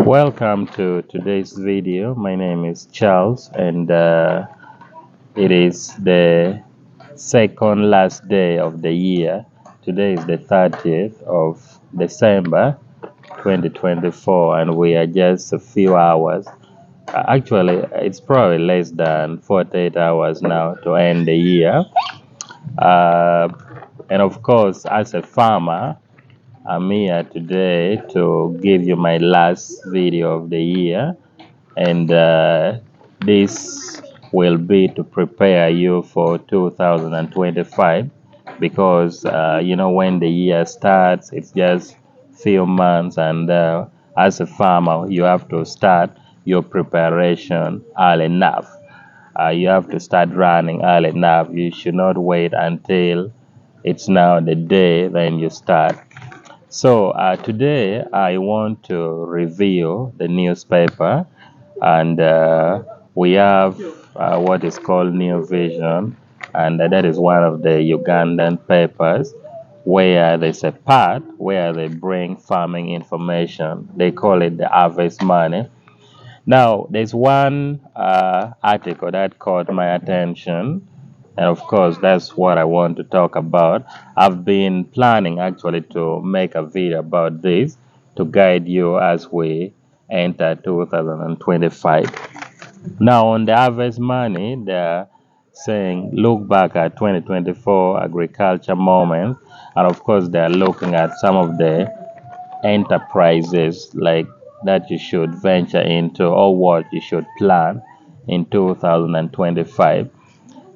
Welcome to today's video. My name is Charles, and it is the second last day of the year. Today is the 30th of December 2024, and we are just a few hours. Actually, it's probably less than 48 hours now to end the year. And of course, as a farmer, I'm here today to give you my last video of the year, and this will be to prepare you for 2025 because when the year starts, it's just few months, and as a farmer, you have to start your preparation early enough. You have to start running early enough. You should not wait until it's now the day then you start. So today I want to review the newspaper, and we have what is called New Vision, and that is one of the Ugandan papers where there's a part where they bring farming information. They call it the Harvest Money. Now, there's one article that caught my attention, and of course, that's what I want to talk about. I've been planning actually to make a video about this to guide you as we enter 2025. Now, on the Harvest Money, they're saying look back at 2024 agriculture moments, and of course, they're looking at some of the enterprises like that you should venture into or what you should plan in 2025.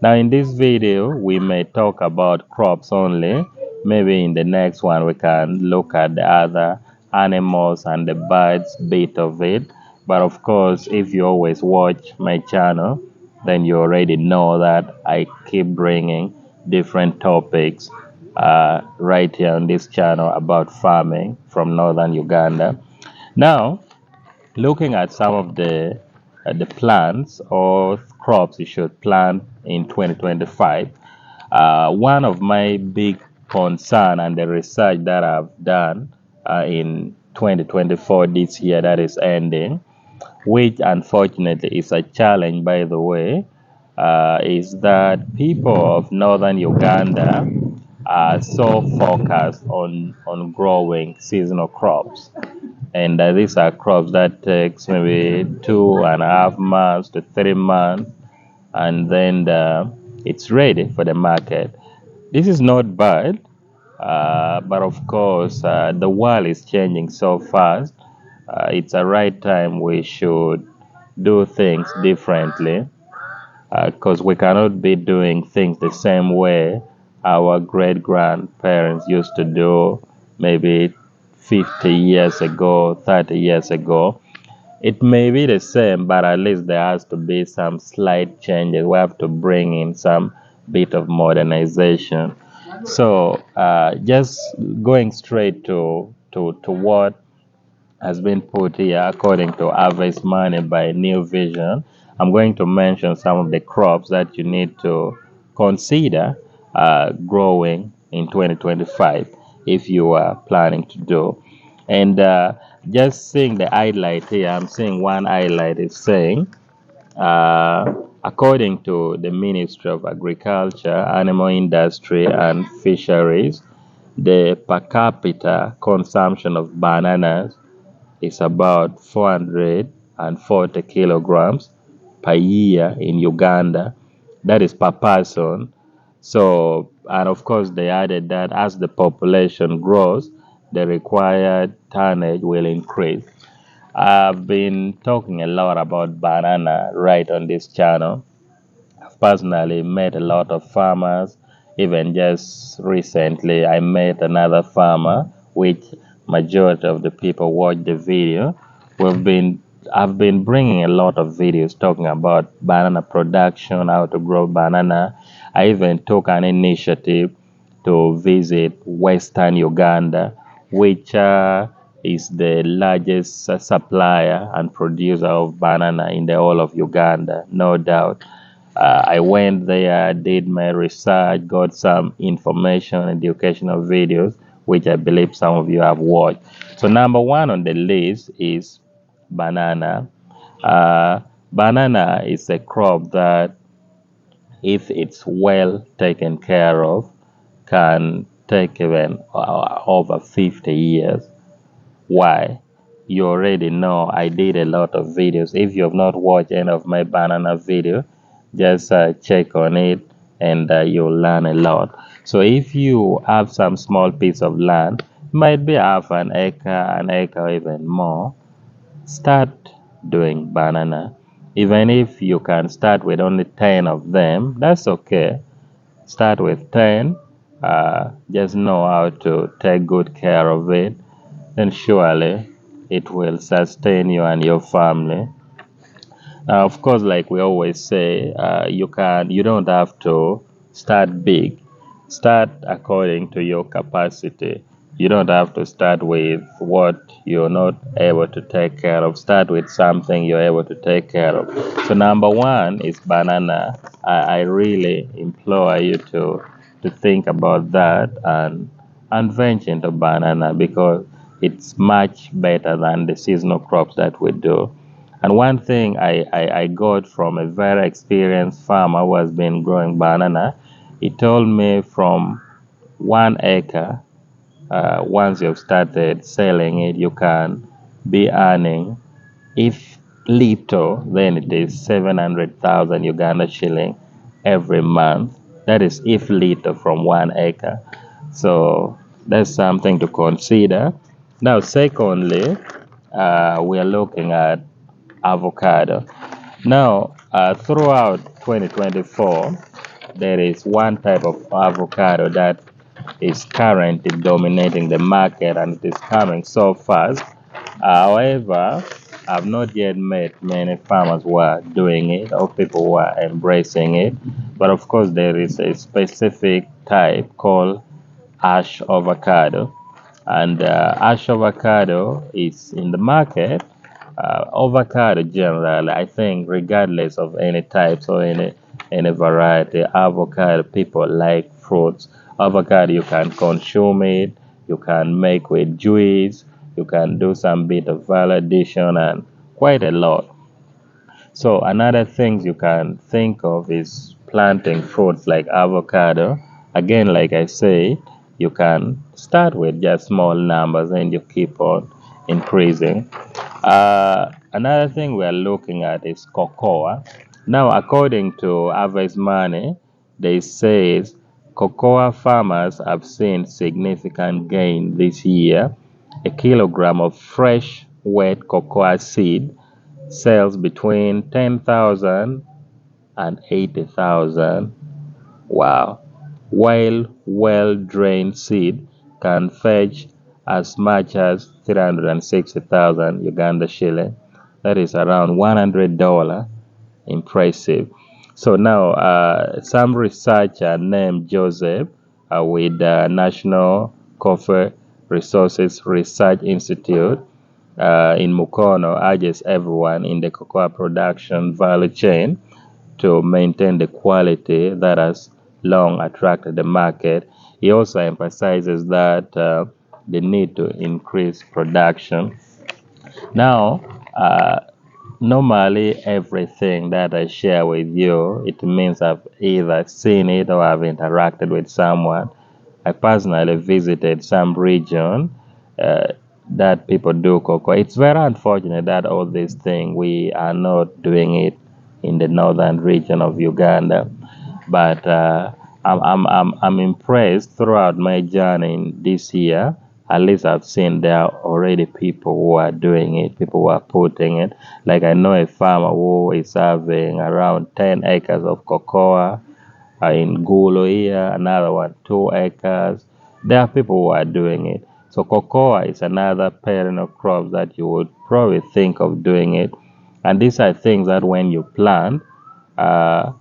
Now, in this video, we may talk about crops only. Maybe in the next one, we can look at the other animals and the birds bit of it. But of course, if you always watch my channel, then you already know that I keep bringing different topics right here on this channel about farming from northern Uganda. Now, looking at some of the plants or crops you should plant in 2025, one of my big concern and the research that I've done in 2024 this year that is ending, which unfortunately is a challenge by the way, is that people of northern Uganda are so focused on growing seasonal crops, and these are crops that takes maybe 2.5 months to 3 months, and then it's ready for the market. This is not bad, but of course the world is changing so fast. It's a right time we should do things differently, because we cannot be doing things the same way our great grandparents used to do maybe 50 years ago, 30 years ago. It may be the same, but at least there has to be some slight changes. We have to bring in some bit of modernization. So just going straight to what has been put here according to Harvest Money by New Vision, I'm going to mention some of the crops that you need to consider growing in 2025 if you are planning to do. And just seeing the highlight here, I'm seeing one highlight is saying, according to the Ministry of Agriculture, Animal Industry and Fisheries, the per capita consumption of bananas is about 440 kilograms per year in Uganda. That is per person. So, and of course, they added that as the population grows, the required tonnage will increase. I've been talking a lot about banana right on this channel. I've personally met a lot of farmers. Even just recently, I met another farmer, which majority of the people watch the video. I've been bringing a lot of videos talking about banana production, how to grow banana. I even took an initiative to visit Western Uganda, which is the largest supplier and producer of banana in the whole of Uganda, no doubt. I went there, did my research, got some information, educational videos, which I believe some of you have watched. So number one on the list is banana. Banana is a crop that, if it's well taken care of, can take even over 50 years. Why? You already know I did a lot of videos. If you have not watched any of my banana video, just check on it, and you'll learn a lot. So if you have some small piece of land, might be half an acre, even more, start doing banana. Even if you can start with only 10 of them, that's okay. Start with 10. Just know how to take good care of it, then surely it will sustain you and your family. Of course, like we always say, you don't have to start big. Start according to your capacity. You don't have to start with what you're not able to take care of. Start with something you're able to take care of. So number one is banana. I really implore you to think about that and venture into banana, because it's much better than the seasonal crops that we do. And one thing I got from a very experienced farmer who has been growing banana, he told me from 1 acre, once you've started selling it, you can be earning, if little, then it is 700,000 Uganda shilling every month. That is if little from 1 acre. So that's something to consider. Now, secondly, we are looking at avocado. Now, throughout 2024, there is one type of avocado that is currently dominating the market, and it is coming so fast. However, I've not yet met many farmers who are doing it or people who are embracing it. But of course, there is a specific type called ash avocado, and ash avocado is in the market. Avocado generally, I think, regardless of any types or any variety, avocado, people like fruits. Avocado, you can consume it, you can make with juice, you can do some bit of value addition, and quite a lot. So another things you can think of is planting fruits like avocado. Again, like I say, you can start with just small numbers and you keep on increasing. Another thing we are looking at is cocoa. Now, according to Harvest Money, they says cocoa farmers have seen significant gain this year. A kilogram of fresh wet cocoa seed sells between 10,000 and 80,000. Wow. While well-drained seed can fetch as much as 360,000 Uganda shilling. That is around $100. Impressive. So now, some researcher named Joseph, with the National Coffee Resources Research Institute in Mukono, urges everyone in the cocoa production value chain to maintain the quality that has long attracted the market. He also emphasizes that the need to increase production. Now, normally everything that I share with you, it means I've either seen it or I've interacted with someone. I personally visited some region uh, that people do cocoa. It's very unfortunate that all these things we are not doing it in the northern region of Uganda. But I'm impressed throughout my journey in this year. At least I've seen there are already people who are doing it, people who are putting it. Like I know a farmer who is having around 10 acres of cocoa in Gulo here, another one 2 acres. There are people who are doing it. So cocoa is another perennial crop that you would probably think of doing it. And these are things that when you plant, uh,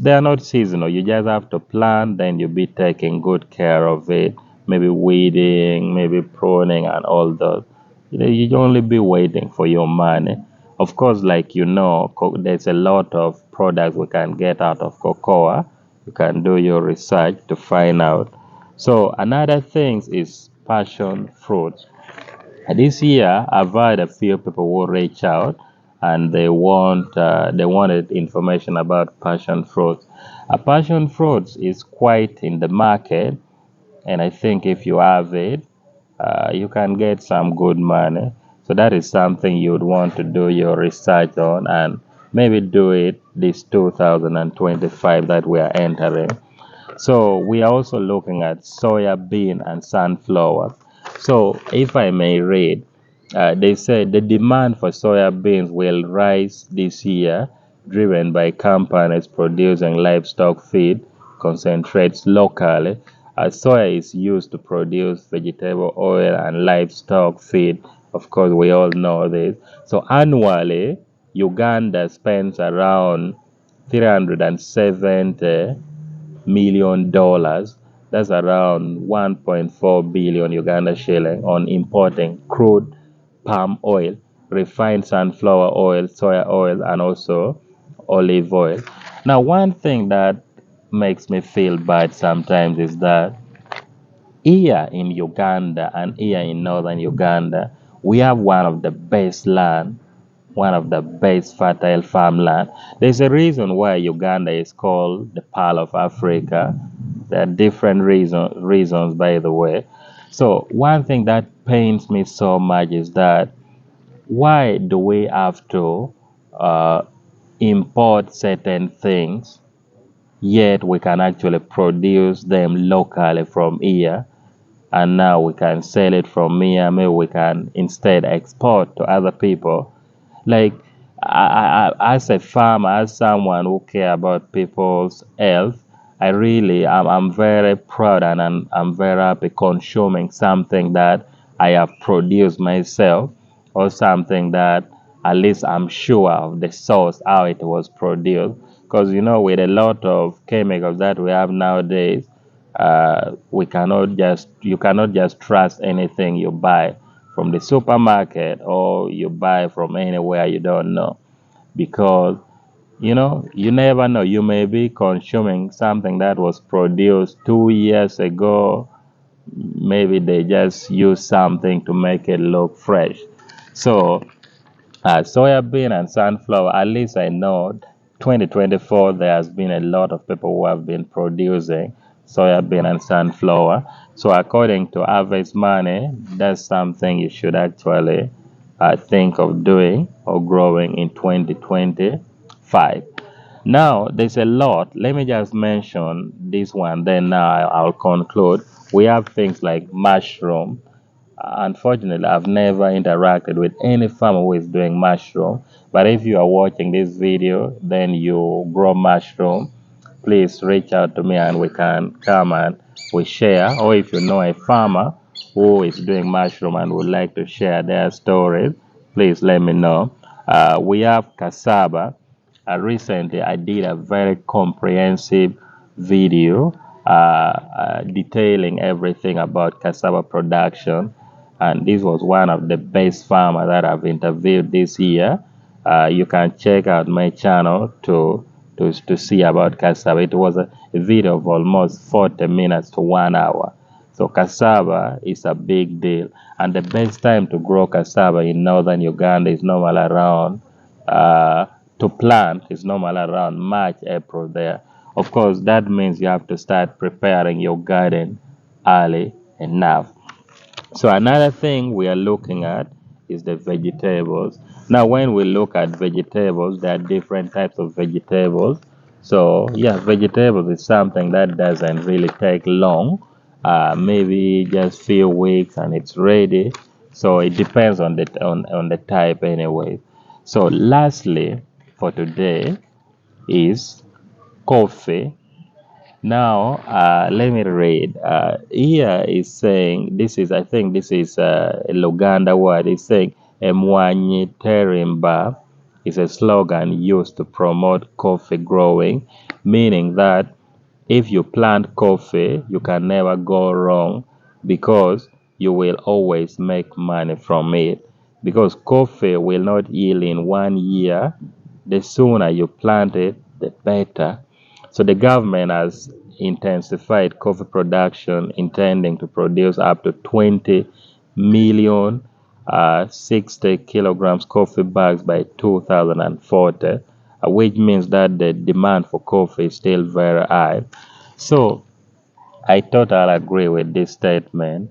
they're not seasonal. You just have to plant, then you be taking good care of it, maybe weeding, maybe pruning, and all those. You only be waiting for your money. Of course, like there's a lot of products we can get out of cocoa. You can do your research to find out. So another thing is passion fruit. This year, I've had a few people who reach out and they wanted information about passion fruit. A passion fruit is quite in the market, and I think if you have it, you can get some good money. So that is something you'd want to do your research on and maybe do it this 2025 that we are entering. So we are also looking at soya bean and sunflower. So if I may read, they said the demand for soya beans will rise this year, driven by companies producing livestock feed concentrates locally. Soya is used to produce vegetable oil and livestock feed. Of course, we all know this. So annually, Uganda spends around 370 million dollars. That's around 1.4 billion Uganda shilling on importing crude palm oil, refined sunflower oil, soya oil, and also olive oil. Now, one thing that makes me feel bad sometimes is that here in Uganda and here in northern Uganda, we have one of the best land, one of the best fertile farmland. There's a reason why Uganda is called the Pearl of Africa. There are different reasons, by the way. So one thing that pains me so much is that why do we have to uh, import certain things, yet we can actually produce them locally from here, and now we can sell it from here. Maybe we can instead export to other people. Like as a farmer, as someone who care about people's health, I'm very proud and I'm very happy consuming something that I have produced myself, or something that at least I'm sure of the source how it was produced. Because with a lot of chemicals that we have nowadays, we cannot just you cannot just trust anything you buy from the supermarket or you buy from anywhere you don't know, because you never know, you may be consuming something that was produced 2 years ago. Maybe they just use something to make it look fresh. So soya bean and sunflower, at least I know 2024 there has been a lot of people who have been producing soya bean and sunflower. So according to Harvest Money, that's something you should actually think of doing or growing in 2025. Now, there's a lot. Let me just mention this one, then now I'll conclude. We have things like mushroom. Unfortunately, I've never interacted with any farmer who is doing mushroom. But if you are watching this video, then you grow mushroom, please reach out to me and we can come and we share. Or if you know a farmer who is doing mushroom and would like to share their stories, please let me know. We have cassava. Recently, I did a very comprehensive video detailing everything about cassava production, and this was one of the best farmers that I've interviewed this year. You can check out my channel to see about cassava. It was a video of almost 40 minutes to 1 hour. So cassava is a big deal, and the best time to grow cassava in northern Uganda is normal around uh, to plant is normal around March, April there. Of course, that means you have to start preparing your garden early enough. So another thing we are looking at is the vegetables. Now, when we look at vegetables, there are different types of vegetables. So yeah, vegetables is something that doesn't really take long, maybe just few weeks and it's ready. So it depends on the type anyway. So lastly, for today is coffee. Now, let me read. Here is saying, I think this is a Luganda word. It's saying, Emwanyi Terimba is a slogan used to promote coffee growing, meaning that if you plant coffee, you can never go wrong because you will always make money from it. Because coffee will not yield in 1 year. The sooner you plant it, the better. So the government has intensified coffee production, intending to produce up to 20 million 60 kilograms coffee bags by 2040, which means that the demand for coffee is still very high. So I totally agree with this statement.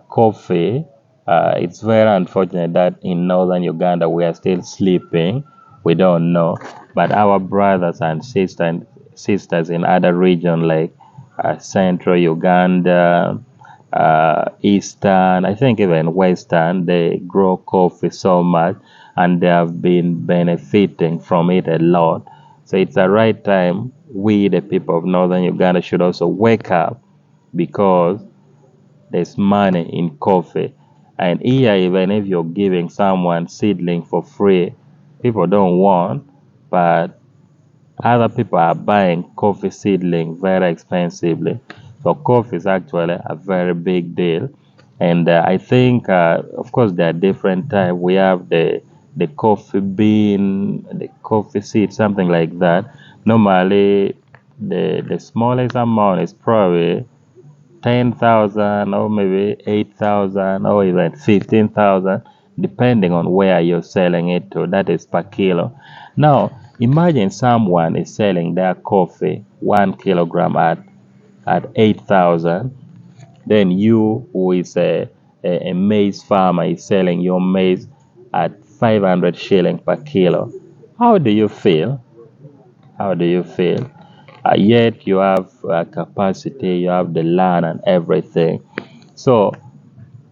Coffee, it's very unfortunate that in northern Uganda we are still sleeping. We don't know. But our brothers and sisters in other regions like central Uganda, eastern, I think even western, they grow coffee so much and they have been benefiting from it a lot. So it's the right time we, the people of northern Uganda, should also wake up because there's money in coffee. And here, even if you're giving someone seedling for free, people don't want, but other people are buying coffee seedling very expensively. So coffee is actually a very big deal. And I think, of course, there are different types. We have the coffee bean, the coffee seed, something like that. Normally, the smallest amount is probably 10,000 or maybe 8,000 or even 15,000, depending on where you're selling it to. That is per kilo. Now, imagine someone is selling their coffee 1 kilogram at 8,000. Then you, who is a maize farmer, is selling your maize at 500 shilling per kilo. How do you feel? How do you feel? Yet you have capacity, you have the land and everything. So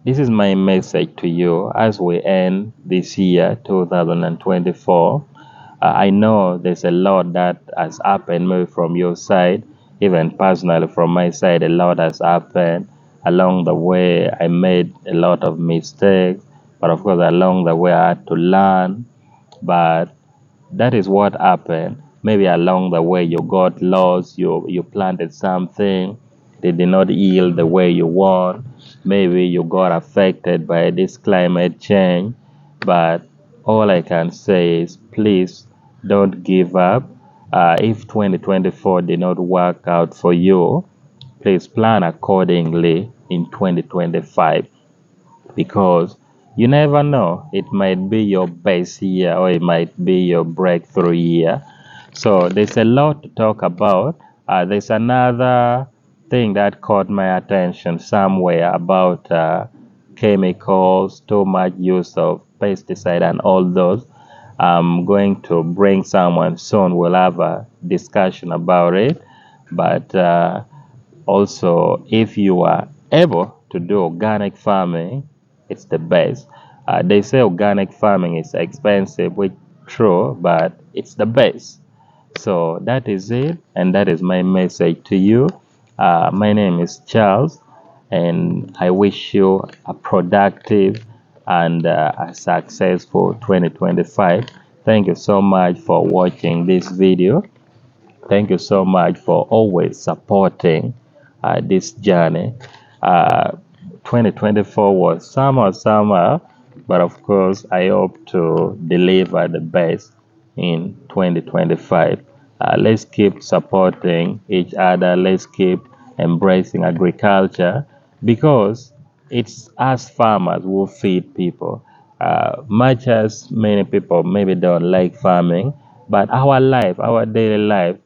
this is my message to you as we end this year, 2024. I know there's a lot that has happened maybe from your side, even personally from my side, a lot has happened. Along the way, I made a lot of mistakes, but of course, along the way, I had to learn. But that is what happened. Maybe along the way you got lost, you planted something, they did not yield the way you want. Maybe you got affected by this climate change. But all I can say is please don't give up. If 2024 did not work out for you, please plan accordingly in 2025 because you never know. It might be your best year or it might be your breakthrough year. So there's a lot to talk about. There's another thing that caught my attention somewhere about chemicals, too much use of pesticide and all those. I'm going to bring someone soon. We'll have a discussion about it. But also, if you are able to do organic farming, it's the best. They say organic farming is expensive, which true, but it's the best. So that is it, and that is my message to you. My name is Charles, and I wish you a productive and a successful 2025. Thank you so much for watching this video. Thank you so much for always supporting this journey. Uh, 2024 was summer, but of course, I hope to deliver the best in 2025. Let's keep supporting each other. Let's keep embracing agriculture because it's us farmers who feed people. Much as many people maybe don't like farming, but our life, our daily life,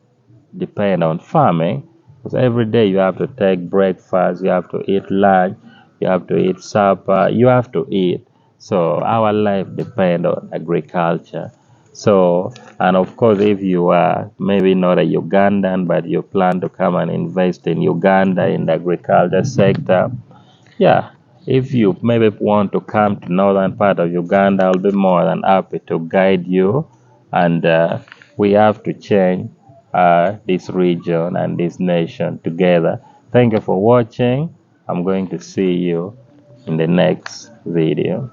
depend on farming because every day you have to take breakfast, you have to eat lunch, you have to eat supper, you have to eat. So our life depend on agriculture. So, and of course, if you are maybe not a Ugandan, but you plan to come and invest in Uganda in the agriculture sector, yeah, if you maybe want to come to northern part of Uganda, I'll be more than happy to guide you. And we have to change this region and this nation together. Thank you for watching. I'm going to see you in the next video.